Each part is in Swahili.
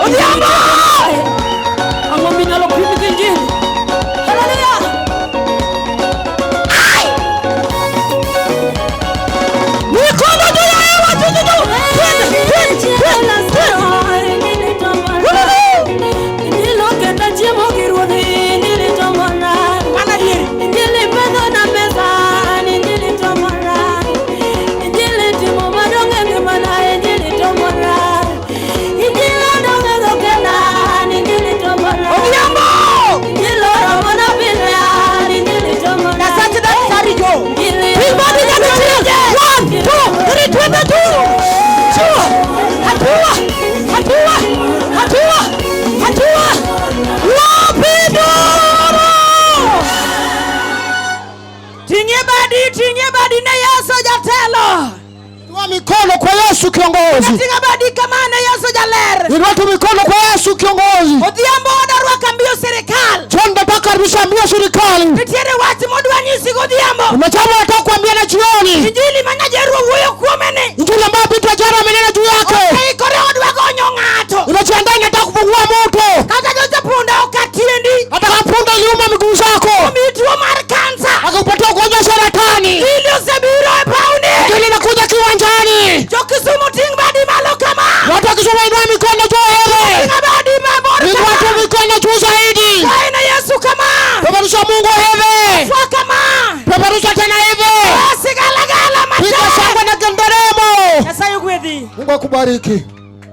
Odhiambo! Ang'o minyalo pimo gi injili? Haleluya! Mikono juu ya hewa, Tingie badi na Yesu jatelo. Inua mikono kwa Yesu kiongozi. Tingie badi kama na Yesu jaler. Inua mikono kwa Yesu kiongozi. Odhiambo odarwa kambio serikali. John nataka rusambia serikali. Nitiere watu modwa nyisi Odhiambo. Umechama nataka kuambia na jioni. Injili manajeru huyo kuomene. Injili ambayo Peter jana amenena juu yake. Hey, kore odwa gonyo ngato. Unajiandaa nataka kufungua moto. Kata jote punda ukatiendi. Hata punda iliuma miguu zako. Umitwa mara kansa. Akakupatia ugonjwa saratani. Ili usebiro pauni. Injili inakuja kiwanjani. Jokisumu tingbadi malo kama. Watu wakisema inua mikono juu hewe. Tingbadi mabora kama. Inua mikono juu zaidi. Kaina Yesu kama. Peperusha Mungu hewe. Fwa kama. Peperusha tena hewe. Sigalagala mata. Pika shangwe na genderemo. Sasa yugwedi. Mungu akubariki.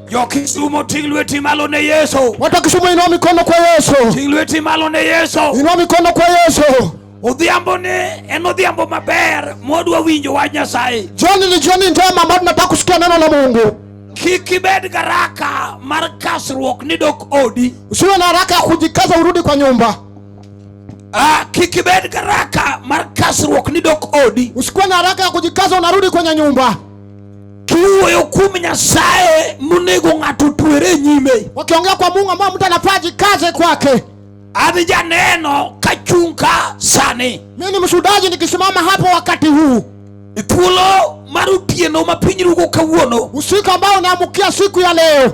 Jokisumu tinglweti malo ne Yesu. Watu wakisema inua mikono kwa Yesu. Tinglweti malo ne Yesu. Inua mikono kwa Yesu. Odhiambo ne en odhiambo maber modwa winjo wach Nyasaye. Jioni ni jioni njema ambayo tunataka kusikia neno la Mungu. Kik ibed garaka mar kasruok ni dok odi. Usiwe na haraka ya kujikaza urudi kwa nyumba. Kik ibed garaka mar kasruok ni dok odi. Usikuwe na haraka ya kujikaza unarudi kwenye nyumba. Kiwuoyo kuom Nyasaye monego ng'ato twere nyime. Wakiongea kwa Mungu ambao mtu anafaa jikaze kwake. Adhi janeno kachunka sani. Mimi ni mshuhudaji nikisimama hapo wakati huu. Thuolo mar otieno ma piny rugo kawuono. Usiku ambao unaamkia siku ya leo.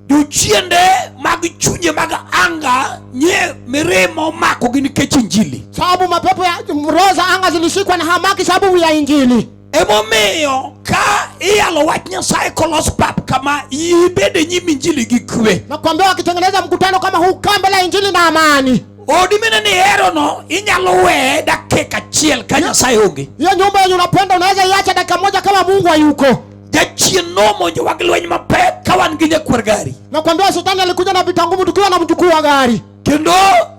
Jochiende mag chunje mag anga nye miremo mako gi nikech injili. Sababu mapepo ya roho za anga zilishikwa na hamaki sababu ya injili. Emomiyo ka iyalo wach Nyasaye kolos pap kama ibede nyimi injili gi kwe. Nakwambia wakitengeneza mkutano kama huu kambele injili na amani. Odi mine ni hero no inyalo we dakika achiel ka Nyasaye onge. Hiyo nyumba yenye unapenda unaweza iacha dakika moja kama Mungu hayuko. Jachien nomonjo wag lweny mapek ka wan gi nyakwar gari. Nakwambia Shetani alikuja na vitangumu tukiwa na mjukuu wa gari. Kendo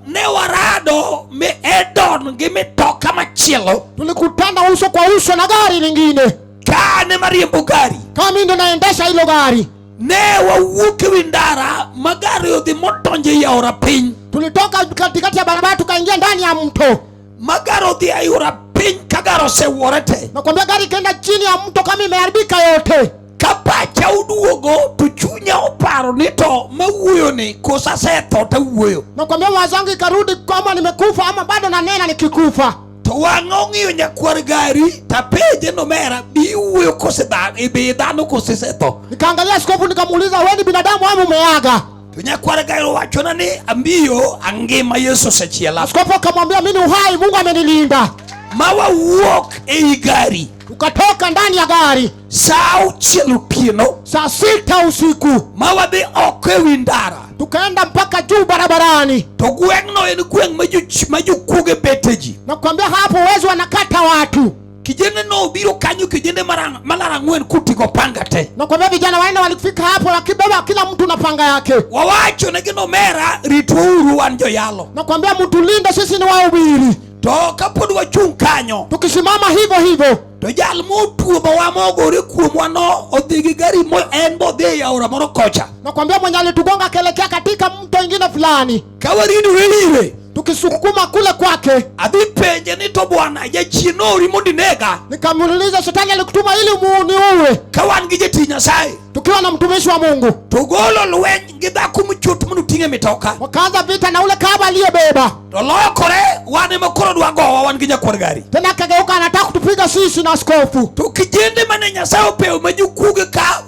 ne warado me Edon gi mitoka machielo. Tulikutana uso kwa uso na gari lingine. Ka ne mariembo gari. Kama mimi ndo naendesha hilo gari. Ne wawuok ewi ndara magari odhi motonje yaora piny. Tulitoka katikati ya barabara tukaingia ndani ya mto. Magari odhi ayora piny ka gari osewuore te. Nakwambia gari kaenda chini ya mto kama imeharibika yote. Ka pacha uduogo to chunya oparo ni to mawuoyo ni kosa setho ta wuoyo. Nakwambia wazangu ikarudi kama nimekufa ama bado nanena nikikufa. To wang'ong'iyo nyakwar gari ta peje no mera bi wuoyo kose dhano kose setho. Nikaangalia askofu nikamuuliza wewe ni binadamu au umeaga? To nyakwar gari wachona ni ambiyo angima Yesu sechiela. Askofu akamwambia mimi uhai Mungu amenilinda. Mawa walk ei gari. Tukatoka ndani ya gari Saa 6 otieno. saa 6 usiku. Mawa dhi oko ewi ndara. Tukaenda mpaka juu barabarani. To gweng'no en gweng' ma jokuoge beteji. Nakwambia hapo wezi wanakata watu. Kijende no biro kanyo kijende malara 4 kutigo panga te. Nakwambia vijana wanne walifika hapo wakibeba kila mtu na panga yake. Wawacho ne gino mera rituru wan joyalo. Nakwambia mtu linda sisi ni wahubiri. To kapod wachung' kanyo. Tukisimama hivyo. To jal motuo wa mogore kuomwa no odhi gi gari mo en bodhi yaora moro kocha. Nakwambia mwenye alitugonga kelekea katika mto ingine fulani. Kawaridu relire. Tukisukuma kule kwake. Adhi penje ni to bwana jachinori mondinega. Nikamuuliza Shetani alikutuma ili uniue. Kawan gi jati Nyasaye. Tukiwa na mtumishi wa Mungu. Tugolo lweny gi dhako mchot manu ting'e mitoka. Wakaanza vita na ule kaba aliyebeba. To lokore wane makoro dwa gowa wan gi nyakwar gari. Tena kageuka anataka kutupiga sisi na askofu. To kijende mane Nyasaye opeo majukuge ka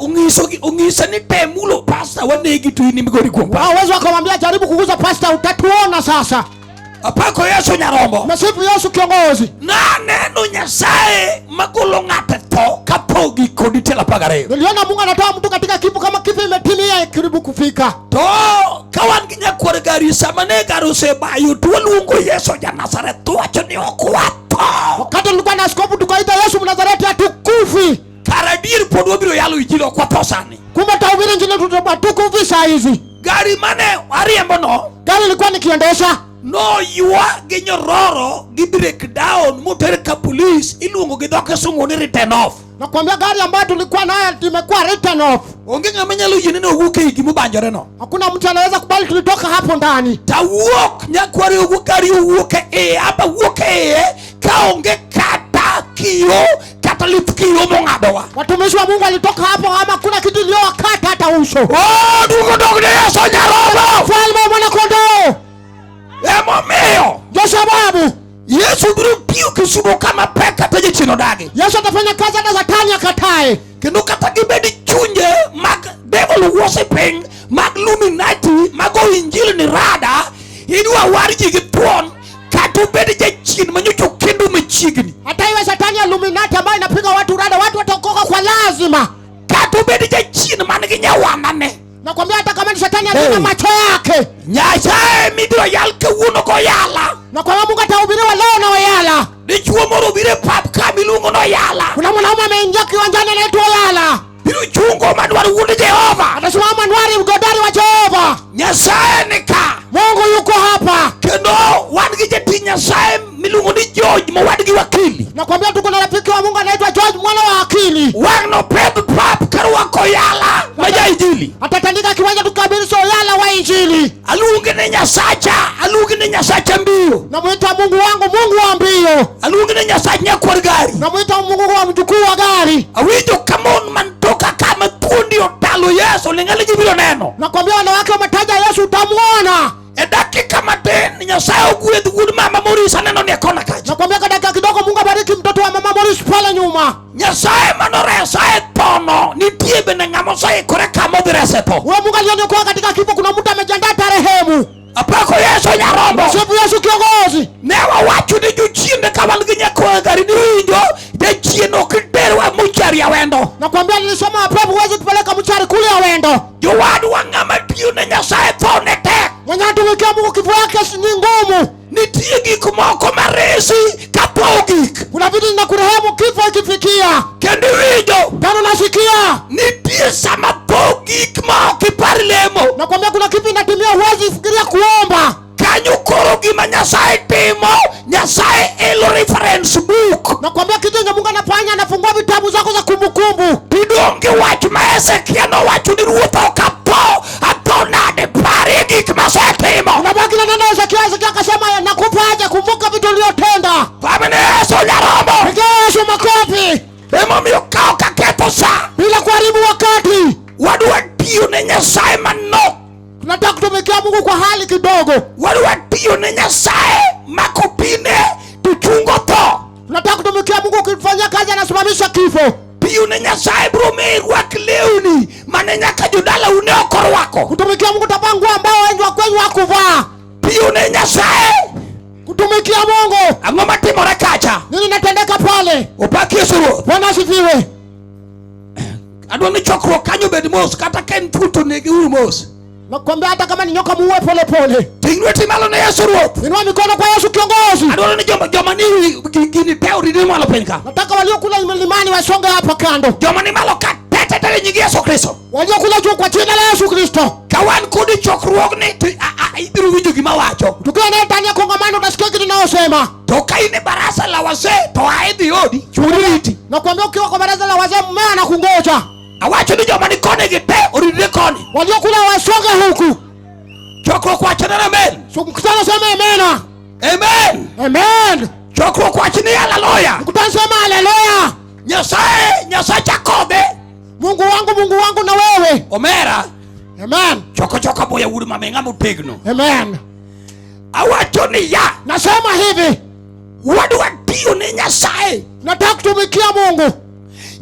ungisa ni temulo pastor wanegi tu ni migori kwa. Hawezi akamwambia jaribu kuguza pastor utatuona sasa. Apako Yesu Nyarombo. Masifu Yesu kiongozi. Na neno Nyasaye magolo ng'ate to kapogi koditela pagare. Niliona Mungu anatoa mtu katika kifo kama kifo imetimia karibu kufika. To kawan ginya kwar gari samane garo se bayu to luongo Yesu ja Nazareth to acho ni okwato. Wakati nilikuwa na askofu tukaita Yesu Mnazareti atukufi. Karadir podwo biro yalo injili okwato sani. Kumbe tahubiri injili tutukufi saa hizi. Gari mane ariembo no. Gari nilikuwa nikiendesha. No yua ginyororo gi break down moter ka police iluongo gi dhoke sungu ni written off. Nakwambia gari ambayo tulikuwa nayo imekuwa written off. Onge ng'ama nyalo yini no wuok e gima banjore no. Hakuna mtu anaweza kubali tulitoka hapo ndani. Tawuok nyakwari ugari wuok e aba wuok e ka onge kata kiyo kata lip kiyo mong'adowa. Watumishi wa Mungu walitoka hapo ama kuna kitu iliyowakata hata uso. Oh, dugo dogne Yesu Nyarombo. Falme mwana kondoo. Emomiyo Josababu Yesu biro tiyo kisumo kama peka teje chino dagi. Yesu atafanya kazi hata Satani akatae. Kendo kata gibedi chunje mag devil worshiping mag Illuminati mago injili ni rada idwa warji gi tuon katu bedi je chin manyocho kendo mechigni. Hata iwe Satani ya Illuminati ambayo inapiga watu rada, watu wataokoka kwa lazima. Katu bedi je chin manigi nyawanane. Nakwambia hata kama ni Satani alina macho yake. Nyasaye midro yalke wuno ko yala. Nakwambia Mungu atahubiriwa leo na yala. Dichuo moro bire pap kamilungo no yala. Kuna mwanaume ameingia kiwanjani anaitwa yala. Biro chungo madwar wundi Jehova. Atasimama nwari mgodari wa Jehova. Nyasaye nika. Mungu yuko hapa. Kendo wan gi jati Nyasaye milungo ni George mawadgi wakili. Nakwambia tuko na rafiki wa Mungu anaitwa George mwana wa akili. Wano pep pap karwa ko yala maja injili. Atatandika kiwanja tukabiri so yala wa injili. Aluonge ne Nyasacha mbio. Namuita Mungu wangu, Mungu wa mbio. Aluonge ne Nyasacha nyakwar gari. Namuita Mungu wa mjukuu wa gari. Awijo kamon mantoka kama tuondi otalo Yesu lingali jibiro neno. Nakwambia wanawake wametaja Yesu utamuona. E dakika matin Nyasaye ogwedh wuod mama Morris aneno ni kona kacha. Nakwambia kwa dakika kidogo Mungu abariki mtoto wa mama Morris pale nyuma. Nyasaye manoresa e tono nitie bende ng'ama oseikore kama odhi rese to. Wewe Mungu alioniokoa katika kifo, kuna mtu amejiandaa tarehemu. Apako Yesu Nyarombo. Masifu Yesu kiongozi. Ne wawacho ni jochiende ka wan gi nyakwa gari ni winjo de chien ok terwa mochari ya wendo. Nakwambia nilisoma hapo huwezi tupeleka mchari kule ya wendo. Jowadu ng'ama tiyo ne Nyasaye thone tek. Mwenye atumikia Mungu kifo yake ni ngumu. Nitie gik moko maresi kapo gik. Kuna vitu zinakurehemu kifo ikifikia. Kendo winjo. Tano nasikia. Nitie sama po gik ma ok ipar lemo. Nakwambia kuna kitu inatimia huwezi fikiria kuomba. Kanyo koro gima Nyasaye timo, Nyasaye elo reference book. Nakwambia kitu yenye Mungu anafanya, anafungua vitabu zako za kumbukumbu. Tidonge wach ma Hezekia no wacho ni ruoth okapo atonade pare gik masetimo. Unabaki na neno Hezekia akasema nakupaje kumbuka vitu uliotenda. Pamene Yesu Nyarombo. Pigia Yesu makofi. Emomiyo kao kaketho sa Bila kuharibu wakati. wadwa tiyo ne Nyasaye manok. Tunataka kutumikia Mungu kwa hali kidogo. Wadwa tiyo ne Nyasaye makopine tuchungo to. Tunataka kutumikia Mungu ukifanya kazi anasimamisha kifo. Tiyo ne Nyasaye bro merwak leuni mane nyaka jodala une okorwako. Kutumikia Mungu tapangua ambao wengi wa kwenye wakuvaa. Tiyo ne Nyasaye. Kutumikia Mungu. Ang'o matimore kacha? Nini natendeka pale? Opaki Yesu Ruoth. Bwana asifiwe. Adwa ni chokruok kanyo bed mos kata ken tuto negi uru mos. Nakwambia hata kama ni nyoka muue pole pole. Tingweti malo ne Yesu Ruoth. Inua mikono kwa Yesu kiongozi. Adwa ni joma ni gini teori ni malo penka. Nataka waliokula milimani wasonge hapa kando. Joma ni malo ka tete nyingi Yesu Kristo. Waliokula juu kwa jina la Yesu Kristo. Kawan kodi chokruok ni ibiru winjo gima wacho. Tukiwa naye ndani ya kongamano utasikia kitu ninaosema. To kaine barasa la wazee to aidhi odi churiti. Nakwambia ukiwa kwa baraza la wazee mmea na kungoja. Awacho ni joma ni kone gite oride kone. Waliokula wasonge huku. Chokruok wacho na amen. Mkutano sema amena. Amen. Amen. Chokruok wacho ni haleluya. Mkutano sema haleluya. Nyasaye Jakobe. Mungu wangu na wewe. Omera. Amen. Choka boya wudu mamenga mutegno. Amen. Awacho ni ya. Nasema hivi. Wadwa tiyo ne Nyasaye. Nataka kutumikia Mungu.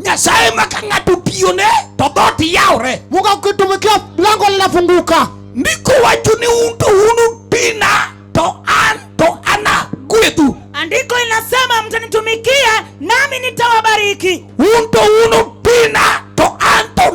Nyasaye maka ng'ato tiyone to dhoot yawre. Mungu ukitumikia lango linafunguka. Ndiko wacho ni unto unu tina to ana gwedhu. Andiko inasema mtanitumikia nami nitawabariki. Unto unu tina to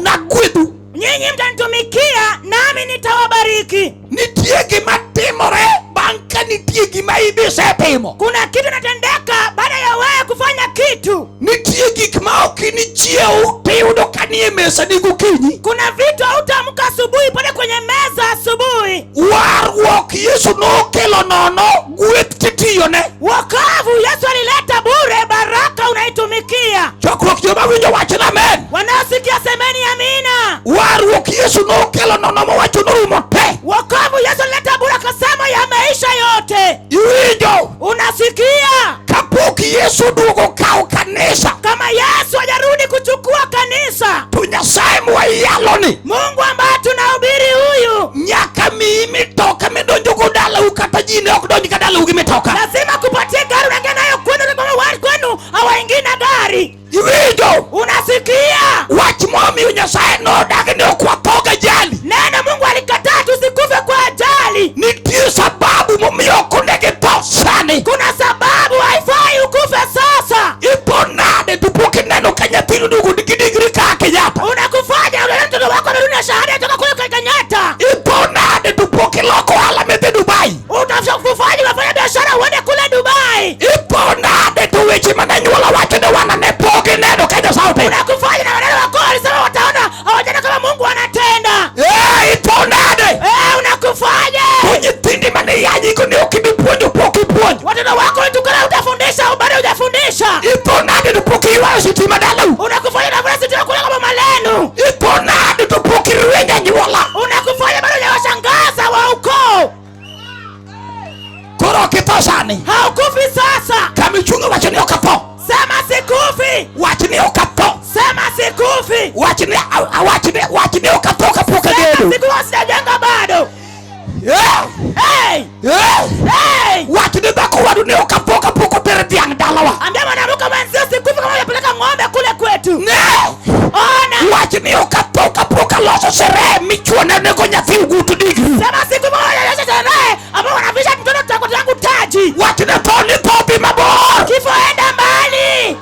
na gwedhu. Nyinyi mtanitumikia nami nitawabariki. Nitie gima timore bang' ka nitie gima ibisetimo. Kuna kitu natendeka baada ya wewe kufanya kitu. Nitie gik ma ok inichiew tiyudo ka nie mesa ni gokinyi. Kuna vitu hautaamka asubuhi pale kwenye meza asubuhi. Warruok Yesu nokelo nono, gweth titiyone. Wokovu Yesu alileta bure, baraka unaitumikia. Chokruok joma winjo wachna amen. Wanaosikia semeni amina. Warruok Yesu nokelo nono mowacho norumo te. Wokovu Yesu alileta bure akasema ya maisha yote. Iwinjo? Unasikia? Kapok Yesu duogo kawo kanisa, Kama Yesu hajarudi kuchukua kanisa, to Nyasaye mwayaloni Mungu ambaye tunahubiri huyu, nyaka miyi mitoka midonjogo dalau kata ji ne ok donj ka dalau gi mitoka. lazima kupatie gari unaingia nayo kwenu, kama watu kwenu hawaingii na gari. Iwinjo? Unasikia? Wach momiyo Nyasaye nodagi ni ok wathoga jali. Neno Mungu alikataa tusikufe kwa ajali. Nitie sababu momiyo ok onege tho sani. Kuna sababu haifai ukufe sasa. Ipo nade tupoke neno ka nyathino duogo gi digri ka Kenyatta. Unakufanya ule mtoto wako amerudi na shahada kutoka kule Kenyatta. Ipo nade tupoke loko ohala medhi Dubai. Utafanya wafanya biashara uende kule Dubai. Ipo nade to weche mananyuola wacho ne wana ne poge neno ka Nyasaye otimo. Unakufanya na waneno wako alisema wataona hawajana kama Mungu anatenda. Ipo nade. Unakufanya. To nyithindi mane yanyiko ne ok ibipuonjo pok ipuonjo. Watoto wako ulitukana utafundisha au bado hujafundisha. Ipo nade to pok iywayo sitima dalau. Unakufanya na vile sitima kule kama malenu. Ipo nade to pok irwenyo anyuola. Unakufanya bado hujawashangaza wa ukoo. Koro ok itho sani. Haukufi sasa. Kama ichungo wacho ni ok atho. Sema sikufi. Wach ni ok atho. Sema sikufi. Wach ni ok atho kapok agedo. Sikuwa sijajenga bado. Hey! Hey! Wach ni dhako wadu ne ok atho kapok otere dhiang' dalawa. Ambia mwanamke mwenzio sikufi kama unapeleka ng'ombe kule kwetu. Ona. Wach ni ok atho kapok aloso sherehe michuone nego nyathi ugutu digri. Sema sikufi kama unapeleka sherehe ambao wanavisha mtoto tangu taji. Wach ni tho ni tho dhi mabor. Kifo enda mbali.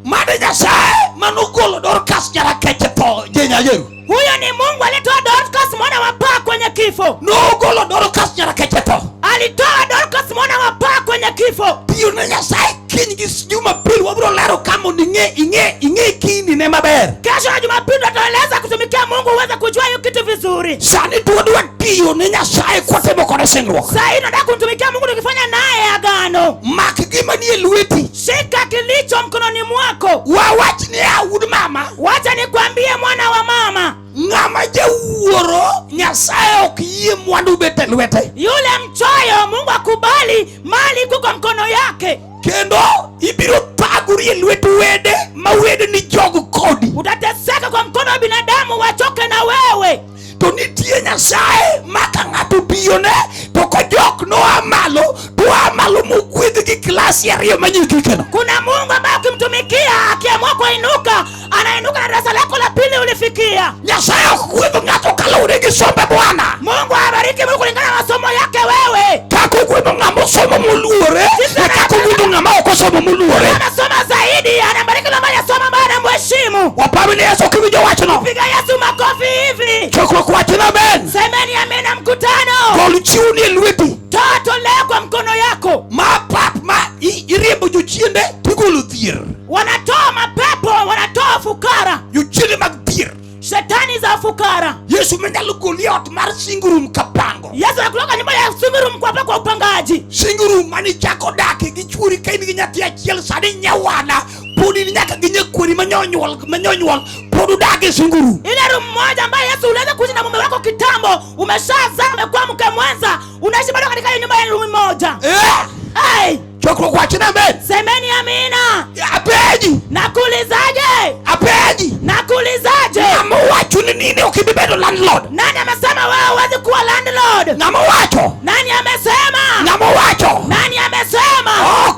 Mane Nyasaye manogolo Dorcas nyarakeche tho jenyayeru. Huyo ni Mungu alitoa Dorcas mwana wa paa kwenye kifo. Nogolo Dorcas nyarakeche tho. Alitoa Dorcas mwana wa paa kwenye kifo. Tiyo ne Nyasaye kiny gi Jumapil wabiro lero kama ing'e kini ne maber. Kesho na Jumapili tutaeleza kutumikia Mungu uweze kujua hiyo kitu vizuri. Sani tuwadwa tiyo ne Nyasaye kwatimo kode singruok. Sasa hii tunataka kutumikia Mungu tukifanya naye agano. Mak gima nie lweti. Shika kilicho mkononi mwako. Wawach ni awud mama. Wacha nikwambie mwana wa mama. Ng'ama jawuoro Nyasaye ok yie mwandu bet e lwete. Yule mchoyo Mungu akubali mali kuko mkono yake. Kendo ibiro thagori e lwet wede ma wede ni jog kodi. Utateseka kwa mkono wa binadamu wachoke na wewe. To nitie Nyasaye maka ng'ato tiyone to kojok noa malo mogwedh gi klasi ariyo manyikikeno. Kuna Mungu ambaye ukimtumikia akiamua kuinuka anainuka na darasa lako la pili ulifikia. Nyasaye ok gwedho ng'ato kaluwore gi sombe Bwana. Mungu abariki Mungu kulingana na masomo yake wewe. Kako gwedho ng'ama osomo moluore kako gwedho ng'ama ok osomo moluore. Anasoma zaidi anabariki na mali asoma baada mheshimu. Wapamini Yesu kiwijo wachno. Piga Yesu makofi hivi. Chokruok wachno amen. Semeni amena mkutano. Gol chiwni e lweti. Toto leo kwa mkono yako. Ma iriembo jochiende tigolo dhier. Wanatoa mapepo, wanatoa fukara. Jochiende mag dhier. Shetani za fukara. Yesu menyalo goli ot mar singurum kapango. Yesu anakuloka nyumba ya singurum kwa upangaji. Singurum mani chako dake gi chuori kain gi nyathi achiel sani nyawana podi nyaka gi nyakwori manyonyuol podu dake singurum. Ile room moja ambayo Yesu uliweza kuishi na mume wako kitambo, umeshazaa umekuwa mke mwenza, unaishi bado katika hiyo nyumba ya room moja. Hey! Chokruok wachna amen. Semeni amina. Apeji. Nakuulizaje? Apeji. Nakuulizaje? Ng'ama wacho ni nini ukibedo landlord? Nani amesema wewe huwezi kuwa landlord? Ng'ama wacho? Nani amesema? Ng'ama wacho? Nani amesema?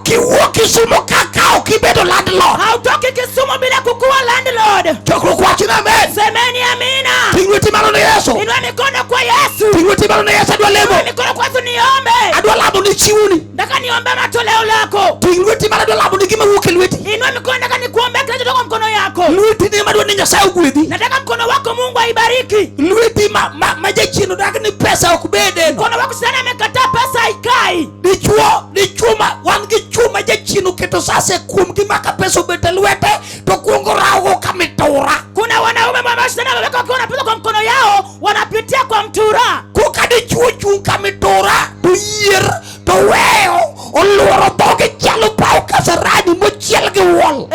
Kiwuok isumo kaka ok ibedo landlord. Hautoki Kisumu bila kukuwa landlord. Chokruok wachina amen. Semeni amina. Tingweti malo ne Yesu. Inua mikono kwa Yesu. Tingweti malo ne Yesu adwa lemo. Inua mikono kwa Yesu niombe. Adwa lamo ni chiuni. Nataka niombe matoleo lako. Tingweti malo adwa lamo ni gima wuok e lweti. Inua mikono, nataka nikuombe kinachotoka kwa mkono yako. Lweti ni madwa ni Nyasaye ogwedhi. Nataka mkono wako Mungu aibariki. Lweti ma jachien odak ni pesa ok bede. Mkono wako sana amekataa pesa haikai. Dichuo ma wan gi chuo ma jachien oketo sase kuom gi maka pesa obete lwete to kuongo rawo kamitura. Kuna wanaume ambao sana wameweka kwa pesa kwa mkono yao wanapitia kwa mtura. Kuka dichuo chung kamitura to yier to weyo oluoro boge chalo pao kasarani mochiel gi wol.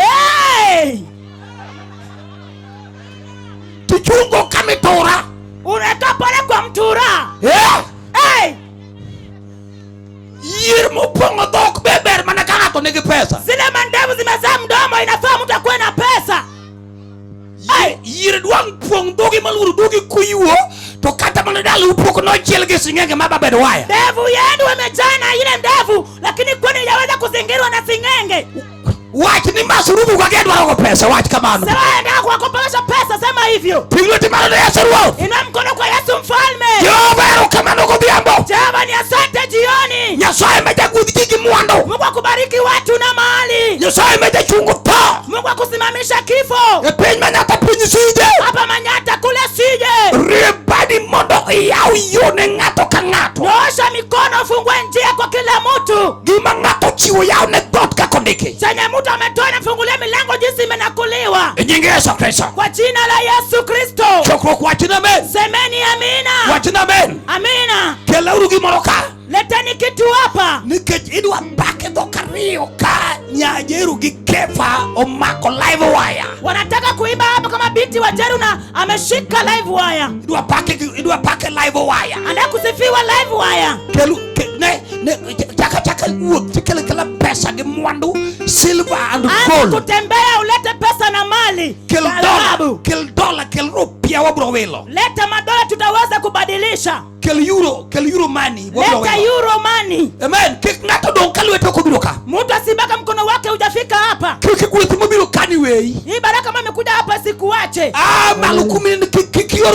Tichungo kamitura. Unaweka pale kwa mtura. Yier mopongo dhok beber mana ka ng'ato nigi pesa. Zile mandevu zimezaa mdomo, inafaa mtu akuwe na pesa. Yier dwang puong dhogi maluru dhogi kuyuo to kata mana dala upoko nochiel gi sing'enge mababedo waya. Ndevu yenu imejaa na ile ndevu, lakini kwani yaweza kuzingirwa na sing'enge. Wach ni masurubu kwa gedwa rogo pesa. Wach kamano. Sema ndio kwa kupelesha pesa, sema hivyo. Tingweti malo ne Yesu ruoth. Inua mkono kwa Yesu mfalme. Jehova erokamano godhiambo. Jehova ni asante jioni. Nyasaye majagudh ji gi mwandu. Mungu akubariki watu na mali. Nyasaye majachungo tho. Mungu akusimamisha kifo. E piny Manyata piny sije. Hapa Manyata kule sije. Rie badi mondo iyaw yo ne ng'ato ka ng'ato. Nyosha mikono, fungue njia kwa kila mtu. Gima ng'ato chiwo yaw ne dhoot ka kondiki. Chenye mtu ametoa na fungulia milango jinsi imenakuliwa. E nying Yesu Kristo. Kwa jina la Yesu Kristo. Chokruok wachina amen. Semeni amina. Wachina amen. Amina. Kelauru gimoro ka. Leteni kitu hapa. Nikech idwa pake dhok ariyo ka Nyajeru gi Kefa omako live wire. Wanataka kuiba hapa kama binti wa Jeru na ameshika live wire. Idwa pake live wire. Anataka kusifiwa live wire. Kelu chaka wuoth kela pesa gi mwandu silver and gold. Kutembea ulete pesa na mali. Kel dollar, kel rupia wabro wilo. Leta madola tutaweza kubadilisha. Kel euro money wabro wilo. Leta euro money. Amen. Kik ng'ato dong ka lwete ok obiro ka. Mtu asibaka mkono wake hujafika hapa. Kik gweth mobiro kani wei. Hii baraka kama imekuja hapa sikuache. Malo kumini kik yor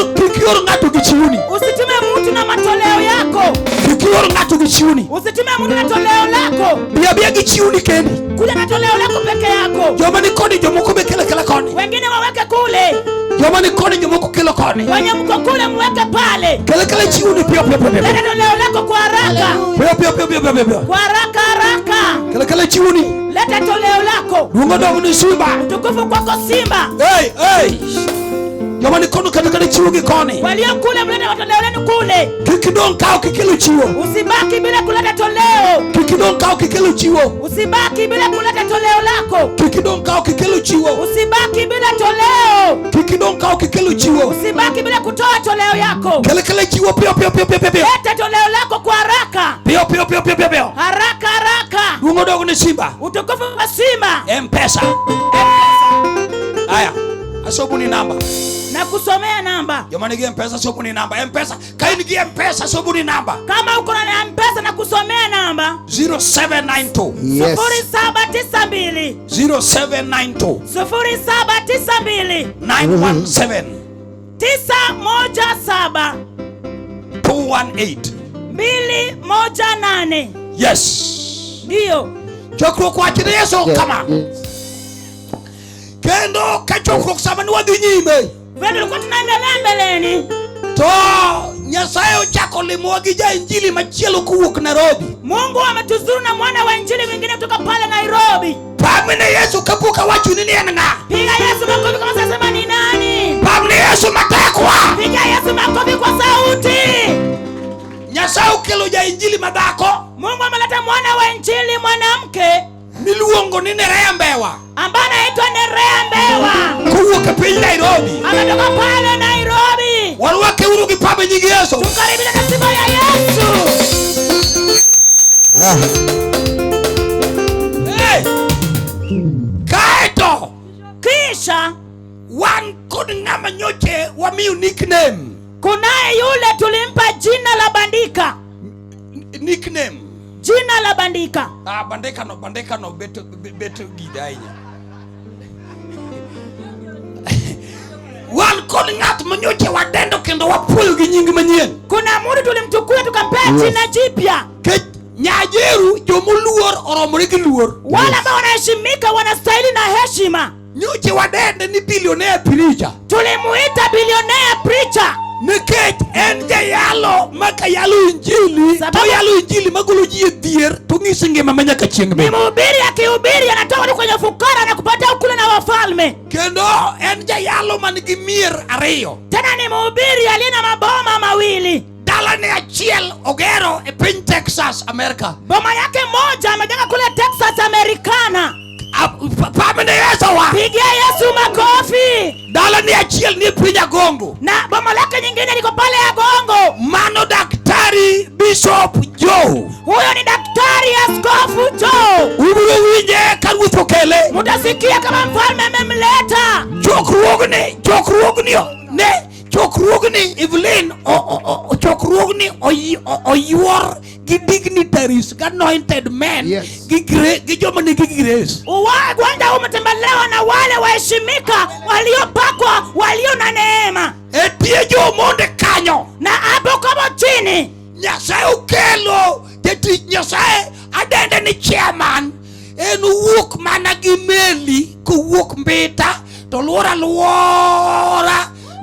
ng'ato gi chiuni. Usitume mtu na matoleo yako. Kik yor ng'ato gi chiuni. Usitume mtu na toleo lako. Bia gi chiuni kendi. Kuja na toleo lako peke yako. Joma ni koni jomoko be kela koni. Wengine waweke kule. Joma ni koni jomoko kelo koni. Wenye mko kule mweke pale. Kela chiuni pio. Leta toleo lako kwa haraka. Pio. Kwa haraka. Kela chiuni. Leta toleo lako. Dungo dong ni Simba. Tukufu kwako Simba. Hey. Joma ni kono kala chiwo gi koni. Walio kule mleta toleo lenu kule. Kik dong kao kikelo chiwo. Usibaki bila kuleta toleo. Kik dong kao kikelo chiwo. Usibaki bila kuleta toleo lako. Kik dong kao kikelo chiwo. Usibaki bila toleo. Kik dong kao kikelo chiwo. Usibaki bila kutoa toleo yako. Kela chiwo pio. Leta toleo lako kwa haraka. Pio. Haraka. Dungo dong ni Simba. Utukufu wa Simba. M-Pesa. Aya. Asobuni namba. Na kusomea namba. Joma nigi M-Pesa sobuni namba. M-Pesa. Kai nigi M-Pesa sobuni namba. Kama uko na M-Pesa na kusomea namba. 0792. Yes. 0792. 0792. 0792. 917. 917. 218. 218. Yes. Ndio. Chokruok wachne Yesu kama. Kendo ka chokruok sama ni wadhi nyime. Wewe ulikuwa tunaendelea mbeleni. To Nyasaye ochako limowa gi ja-injili machielo kowuok Nairobi. Mungu ametuzuru na mwana wa injili mwingine kutoka pale Nairobi. Pamne Yesu kapuka wachu ni en ng'a. Piga Yesu makofi kama sasa ni nani? Pamne Yesu matekwa. Piga Yesu makofi kwa sauti. Nyasaye okelo ja-injili madhako. Mungu ameleta mwana wa injili mwanamke miluongo ni Nerea Mbewa. ambaye anaitwa Nerea Mbewa. Kowuok e piny Nairobi. Ametoka pale Nairobi. Warwake uru gi pambe nying Yesu. Tukaribisha na sifa ya Yesu. Kaeto Kisha wan kod ng'ama nyoche wamiyo nickname. kunaye yule tulimpa jina la bandika. Nickname. Jina la bandika. Bandika no beto gidainya. Wan kod ng'at manyocha wadendo kendo wapuoyo gi nying manyien. Kuna mtu tulimchukua tukampea jina jipya. Nyajeru jomoluor oromore gi luor. Wale ambao wanaheshimika wanastahili na heshima. Nyocha wadende ni billionaire preacher. Tulimuita billionaire preacher. Nikech en jayalo makayalo injili. To yalo injili magolo ji e dhier to ng'isi ngima manyaka chieng' be. Ni mhubiri akihubiri anatoka kwenye fukara na kupata ukule na wafalme. Kendo en jayalo man gi mier ariyo. Tena ni mhubiri aliye na maboma mawili. Dalane achiel ogero e piny Texas, America. Boma yake moja amejenga kule Texas, Americana. Pamene Yesu wa. Pigia Yesu makofi. Dalane achiel ni piny Agongo. Na boma lake nyingine liko pale Agongo. Mano Daktari Bishop Joe. Huyo ni Daktari Askofu Joe. Ubiro winje ka Ruoth okele. Mutasikia kama mfalme amemleta. Chokruogni Evelyn chokruogni oywor gi dignitaries, anointed men, gi joma nigi grace. Uwanja umetembelewa na wale waheshimika waliopakwa, walio na neema. Etie jomonde kanyo. Na hapo kama chini Nyasaye okelo jatich Nyasaye adende ni chairman. En wuok mana gi meli kowuok Mbita to luora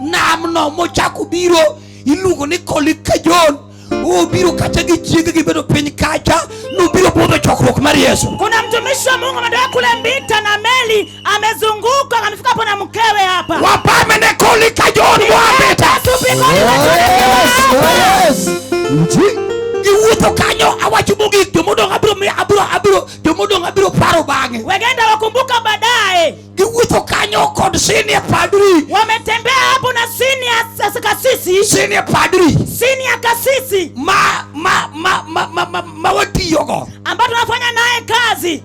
namno mochako biro iluongo ni Kolika John. Biro kacha gi chiege gi bedo piny kacha no biro podho chokruok mar Yesu. Kuna mtumishi wa Mungu ametoka kule Mbita na meli amezunguka amefika hapo na mkewe hapa. Wapame ne Kolika John wa Mbita. Yes. Giwuotho kanyo awacho mogik jomodong abiro paro bang'e. Wegenda wakumbuka baadaye. Giwuotho kanyo kod senior padri. Wametembea hapo na senior kasisi. Senior padri. Senior kasisi. Ma watiyogo. Ambaye tunafanya naye kazi.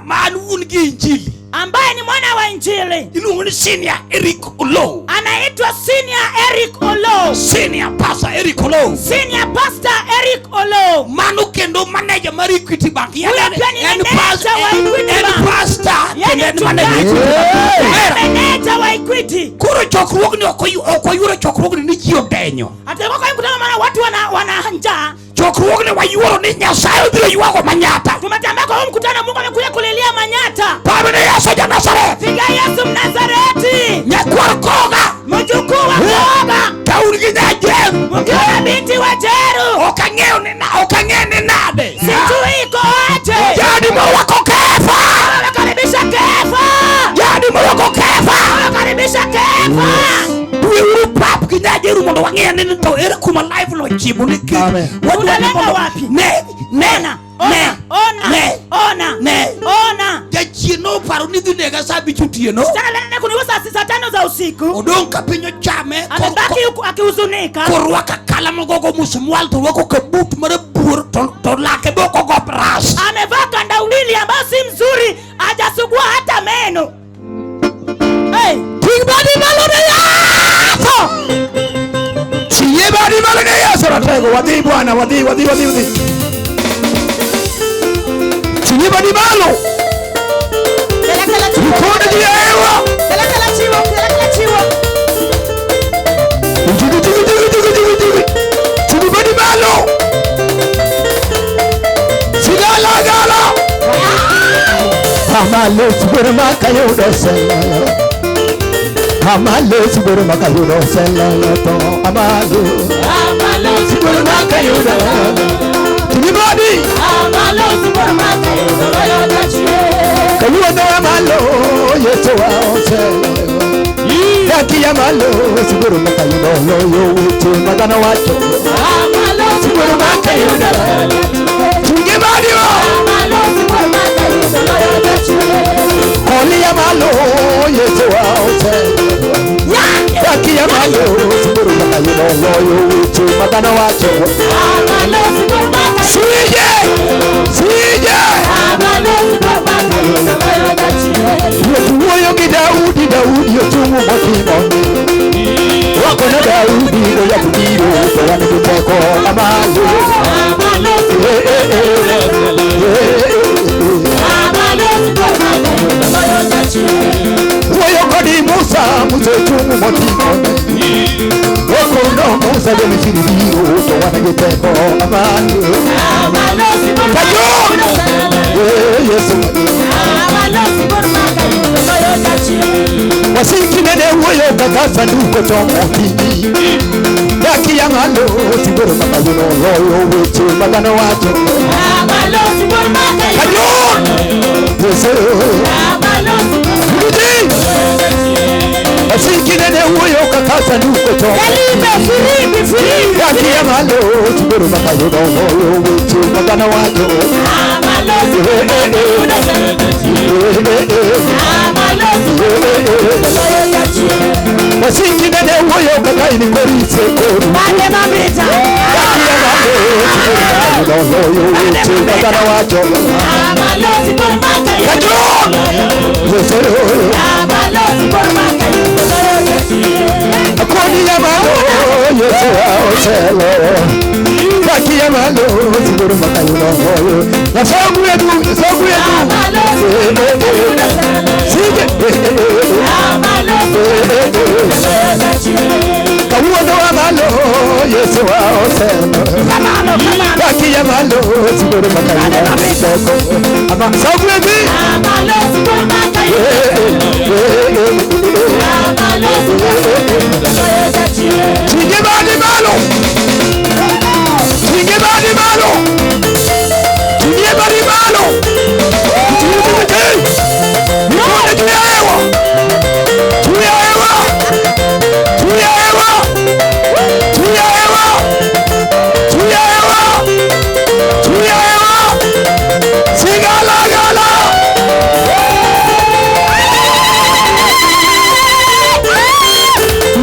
Maanun gi injili. Ambaye ni mwana wa injili. Iluongo ni Senior Eric Olo. Anaitwa Senior Eric Olo. Senior Pastor Eric Olo. Senior Pastor Eric Olo. Mano kendo manager mar Equity Bank. En pastor wa Equity Bank. Pastor. Manager wa Equity. Kuro chokruogni okoyuro chokruogni ni ji odenyo. Ateko kwa mkutano maana watu wana njaa. Chokruogni wayuoro ni Nyasaye biro ywago manyata. Tumetembea kwa mkutano Mungu amekuja kulilia manyata. Pamene Yesu ja Nazareth. Piga Yesu Mnazareti. Nyakwar Koga. Mjukuu wa Koga. Daudi gi Nyajeru. Mkewe binti wa Jeru. Okang'eyo ni nade. Sijui iko aje. Jadi morwako Kefa. Wakaribisha Kefa. Jadi morwako Kefa. Wakaribisha Kefa. Uru pap gi Nyajeru mondo wang'e ni to ere kuma live lo chibo ni ki. Unalenga wapi? Ona. Jachino paro ni dhinega saa bichutieno. Sasa leo kuniuza saa 5 za usiku. Odong ka pinyo chame. Amebaki akihuzunika. Korwaka kala mogogo musumwal to wako kabut marabuor to lake boko go brass. Amevaa kandawili ambayo si mzuri, hajasugua hata meno. Hey, Tigbadi malo na Yesu. Tigbadi malo na Yesu ratego wadhi bwana wadhi. Tigbadi malo. Mkono juu ya hewa. Kala chiwo. Tigbadi malo. Sigala. Amale subur makayudo selo. Amale subur makayudo selo to amale subur makayudo. Tigbadi. Amalo subur makayudo yodachi. Kayudo amalo Yesu wa selo. Yaki amalo subur makayudo yo wuti magana wacho. Amalo subur makayudo. Tigbadi. Amalo subur makayudo yodachi. Koli amalo Yesu wa selo. Yaki amalo subur makayudo yo wuti magana wacho. Amalo subur makayudo. Sije. Amalo subur makayudo yodachi. Yesuoyo gi Daudi otungu motimo. Wako na Daudi ya kubiro to wan gi teko amalo. Woyo kodi Musa musechumu motimo Wokono Musa jemisiri biyo Towana geteko amani Kajo Yesu Wasiki nene woyo kakasa nuko tomo kini Yaki yamalo Siboro makayuno loyo weche magano wacho Kajo Yesu Wasiki nene woyo kakasa nuko tomo Yaki yamalo Siboro makayuno loyo weche magano wacho Wasiki nene woyo kakaini mweri sekoru Mane mamita Yaki yamalo Siboro makayuno loyo weche magano wacho Kajo Yesu Akoni yamalo Yesu aoselo Yaki yamalo Siboro makayuno loyo Na sogu yedu Sige Kawuono amalo Yesu aoselo Yaki yamalo Siboro makayuno loyo Ama sogu yedu Sige badi malo Sige badi malo Sige badi malo Nikone tuya ewa Tuya ewa Tuya ewa Tuya ewa Tuya ewa Tuya ewa Sigala gala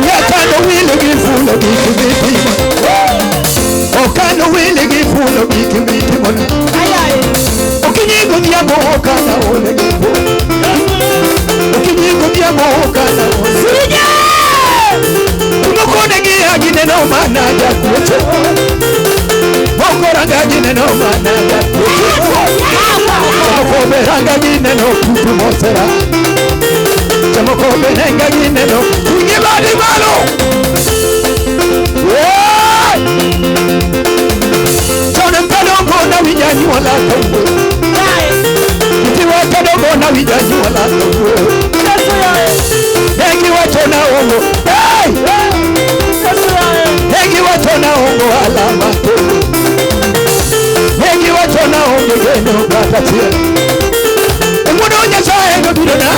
Yakano wile gifulo biki Okano wile gifulo biki mona Ukinyigo diamo okana ole gifu Ukinyigo diamo okana ole Sinya Umukone gia gine no mana ya kuche Mokora ga gine no mana ya kuche Chamokobe ranga gine no kutu mosera Chamokobe renga gine no Kunye badi malo Chone pedo bona wijanyi wala kamwe Kitiwa pedo bona wijanyi wala kamwe Hegi watona ongo Hegi watona ongo alama Hegi watona ongo geno gata tia Umuno nyasaye no bidona